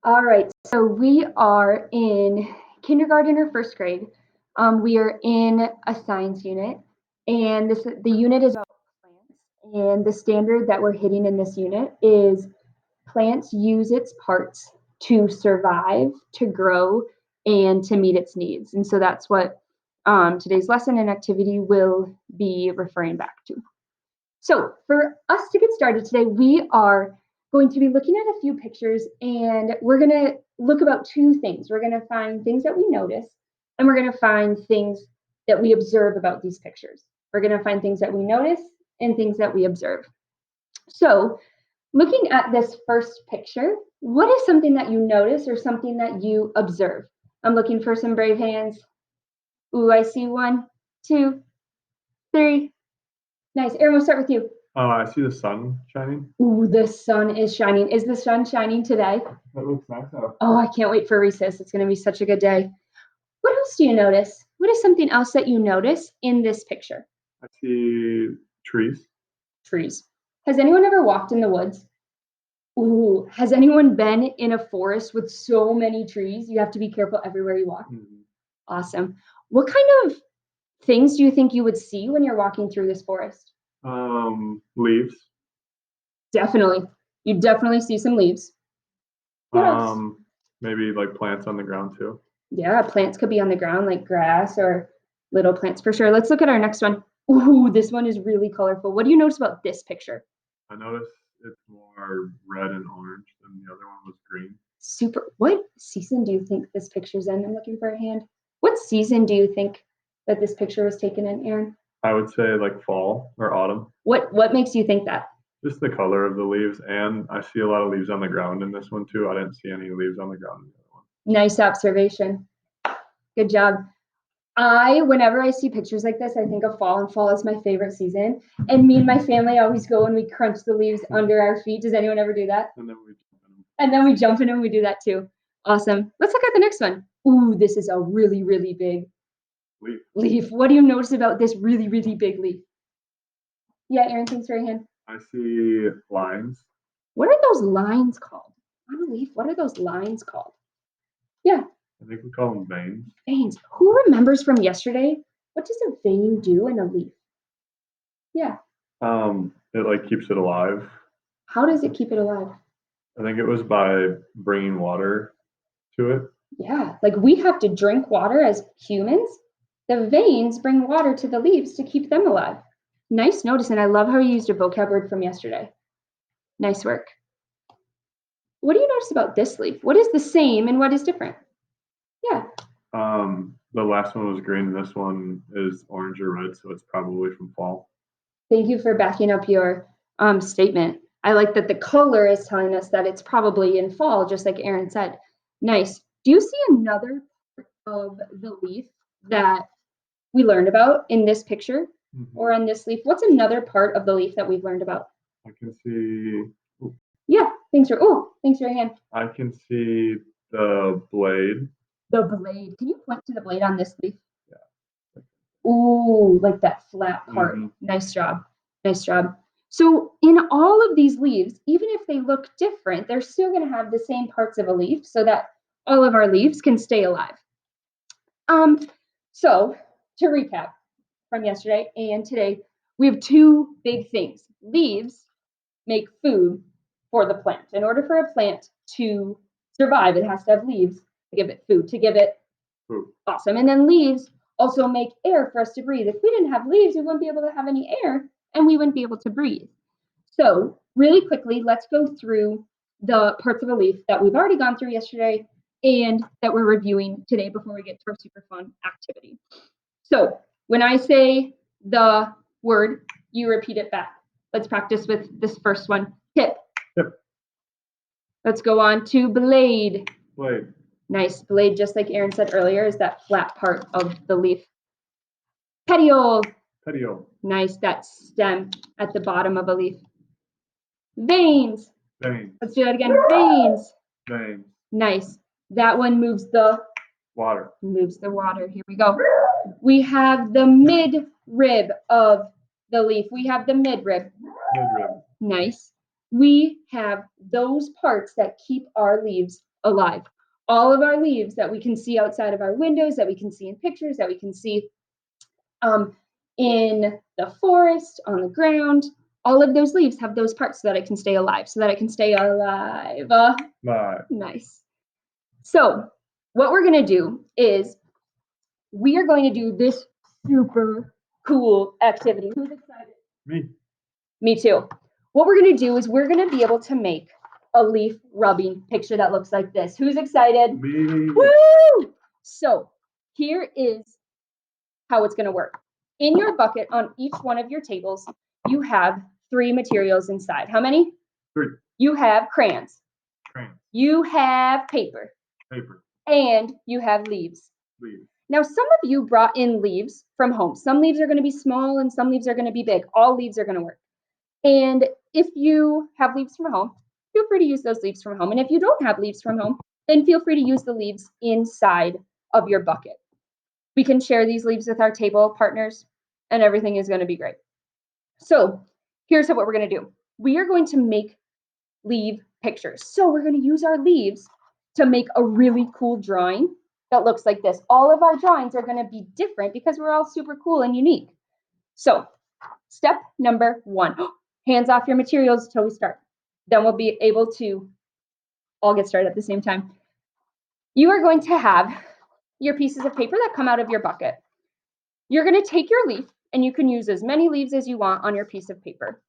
All right, so we are in kindergarten or first grade. We are in a science unit, and the unit is about plants. And the standard that we're hitting in this unit is plants use its parts to survive, to grow, and to meet its needs. And so that's what today's lesson and activity will be referring back to. So for us to get started today, we are going to be looking at a few pictures, and we're going to look about two things. We're going to find things that we notice, and we're going to find things that we observe about these pictures. We're going to find things that we notice and things that we observe. So looking at this first picture, what is something that you notice or something that you observe? I'm looking for some brave hands. Ooh, I see 1, 2, 3. Nice. Aaron, we'll start with you. I see the sun shining. Ooh, the sun is shining. Is the sun shining today? That looks nice out. Oh, I can't wait for recess. It's going to be such a good day. What else do you notice? What is something else that you notice in this picture? I see trees. Trees. Has anyone ever walked in the woods? Ooh, has anyone been in a forest with so many trees? You have to be careful everywhere you walk. Mm-hmm. Awesome. What kind of things do you think you would see when you're walking through this forest? Leaves. Definitely. You definitely see some leaves. What else? Maybe like plants on the ground too. Yeah, plants could be on the ground like grass or little plants for sure. Let's look at our next one. Ooh, this one is really colorful. What do you notice about this picture? I noticed it's more red and orange than the other one was green. Super. What season do you think this picture's in? I'm looking for a hand. What season do you think that this picture was taken in, Aaron? I would say like fall or autumn. What makes you think that? Just the color of the leaves, and I see a lot of leaves on the ground in this one too. I didn't see any leaves on the ground in the other one. Nice observation. Good job. Whenever I see pictures like this, I think of fall, and fall is my favorite season. And me and my family always go and we crunch the leaves under our feet. Does anyone ever do that? And then we jump in them. We do that too. Awesome. Let's look at the next one. Ooh, this is a really, really big leaf. What do you notice about this really, really big leaf? Yeah, Aaron, thanks for your hand. I see lines. What are those lines called? On a leaf, what are those lines called? Yeah. I think we call them veins. Veins. Who remembers from yesterday? What does a vein do in a leaf? Yeah. It like keeps it alive. How does it keep it alive? I think it was by bringing water to it. Yeah, like we have to drink water as humans. The veins bring water to the leaves to keep them alive. Nice notice, and I love how you used a vocab word from yesterday. Nice work. What do you notice about this leaf? What is the same and what is different? Yeah. The last one was green. This one is orange or red, so it's probably from fall. Thank you for backing up your statement. I like that the color is telling us that it's probably in fall, just like Aaron said. Nice. Do you see another part of the leaf that we learned about in this picture or on this leaf? What's another part of the leaf that we've learned about? I can see. Yeah, thanks for your hand. I can see the blade. The blade. Can you point to the blade on this leaf? Yeah. Ooh, like that flat part. Nice job. Nice job. So in all of these leaves, even if they look different, they're still going to have the same parts of a leaf so that all of our leaves can stay alive. So to recap from yesterday and today, we have two big things. Leaves make food for the plant. In order for a plant to survive, it has to have leaves to give it food, to give it food. Awesome. And then leaves also make air for us to breathe. If we didn't have leaves, we wouldn't be able to have any air and we wouldn't be able to breathe. So really quickly, let's go through the parts of a leaf that we've already gone through yesterday and that we're reviewing today before we get to our super fun activity. So when I say the word, you repeat it back. Let's practice with this first one. Tip. Tip. Let's go on to blade. Blade. Nice. Blade, just like Aaron said earlier, is that flat part of the leaf. Petiole. Petiole. Nice. That stem at the bottom of a leaf. Veins. Veins. Let's do that again. Veins. Veins. Nice. That one moves the water. Moves the water. Here we go. We have the midrib of the leaf. We have the midrib. Midrib. Nice. We have those parts that keep our leaves alive. All of our leaves that we can see outside of our windows, that we can see in pictures, that we can see in the forest, on the ground, all of those leaves have those parts so that it can stay alive, so that it can stay alive. Nice. So what we're going to do is we are going to do this super cool activity. Who's excited? Me. Me too. What we're going to do is we're going to be able to make a leaf rubbing picture that looks like this. Who's excited? Me. Woo! So here is how it's going to work. In your bucket on each one of your tables, you have 3 materials inside. How many? 3. You have crayons. Crayons. You have paper. Paper. And you have leaves. Leaves. Now, some of you brought in leaves from home. Some leaves are going to be small and some leaves are going to be big. All leaves are going to work. And if you have leaves from home, feel free to use those leaves from home. And if you don't have leaves from home, then feel free to use the leaves inside of your bucket. We can share these leaves with our table partners, and everything is going to be great. So here's what we're going to do. We are going to make leaf pictures. So we're going to use our leaves to make a really cool drawing that looks like this. All of our drawings are going to be different because we're all super cool and unique. So step number 1, hands off your materials until we start. Then we'll be able to all get started at the same time. You are going to have your pieces of paper that come out of your bucket. You're going to take your leaf, and you can use as many leaves as you want on your piece of paper.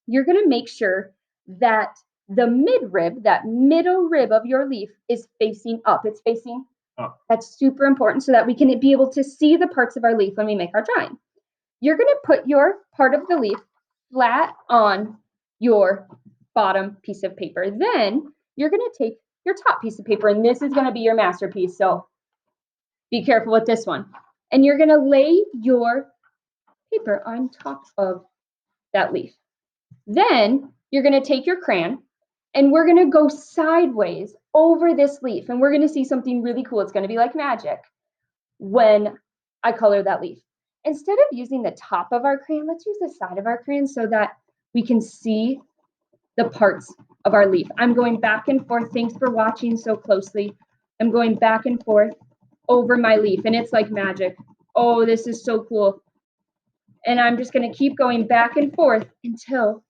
You're going to make sure that the midrib, that middle rib of your leaf, is facing up. It's facing up. That's super important so that we can be able to see the parts of our leaf when we make our drawing. You're going to put your part of the leaf flat on your bottom piece of paper. Then you're going to take your top piece of paper, and this is going to be your masterpiece. So be careful with this one. And you're going to lay your paper on top of that leaf. Then you're going to take your crayon, and we're going to go sideways over this leaf, and we're going to see something really cool. It's going to be like magic when I color that leaf. Instead of using the top of our crayon, let's use the side of our crayon so that we can see the parts of our leaf. I'm going back and forth. Thanks for watching so closely. I'm going back and forth over my leaf, and it's like magic. Oh, this is so cool. And I'm just going to keep going back and forth until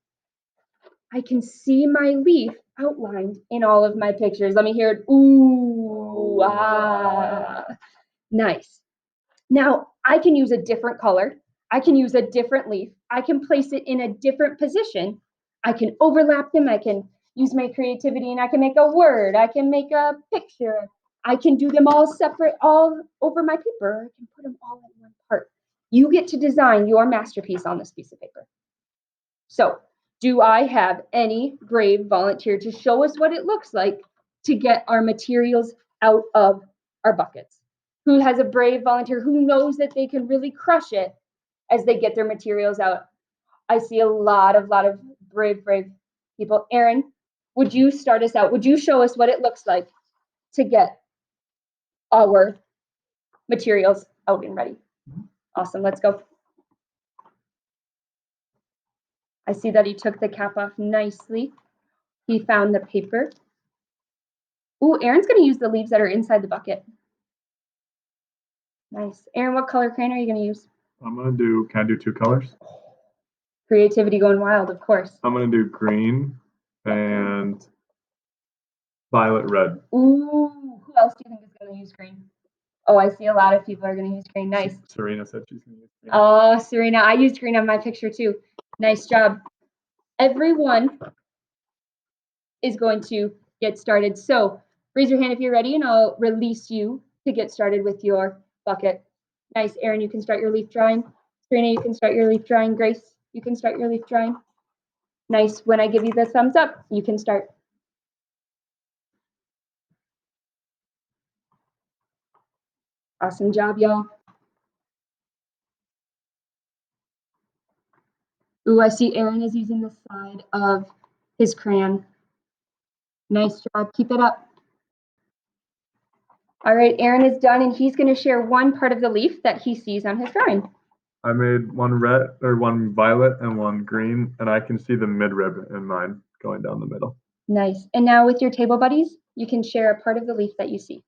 I can see my leaf outlined in all of my pictures. Let me hear it. Ooh, ah. Nice. Now, I can use a different color. I can use a different leaf. I can place it in a different position. I can overlap them. I can use my creativity, and I can make a word. I can make a picture. I can do them all separate, all over my paper. I can put them all in one part. You get to design your masterpiece on this piece of paper. So, do I have any brave volunteer to show us what it looks like to get our materials out of our buckets? Who has a brave volunteer who knows that they can really crush it as they get their materials out? I see a lot of brave people. Aaron, would you start us out? Would you show us what it looks like to get our materials out and ready? Awesome, let's go. I see that he took the cap off nicely. He found the paper. Ooh, Aaron's going to use the leaves that are inside the bucket. Nice. Aaron, what color crayon are you going to use? Can I do 2 colors? Creativity going wild, of course. I'm going to do green and violet red. Ooh, who else do you think is going to use green? Oh, I see a lot of people are going to use green. Nice. Serena said she's going to use green. Oh, Serena, I used green on my picture too. Nice job. Everyone is going to get started. So raise your hand if you're ready, and I'll release you to get started with your bucket. Nice. Aaron, you can start your leaf drawing. Serena, you can start your leaf drawing. Grace, you can start your leaf drawing. Nice. When I give you the thumbs up, you can start. Awesome job, y'all. Ooh, I see Aaron is using the side of his crayon. Nice job. Keep it up. All right, Aaron is done, and he's going to share one part of the leaf that he sees on his drawing. I made one violet and one green, and I can see the midrib in mine going down the middle. Nice. And now with your table buddies, You can share a part of the leaf that you see.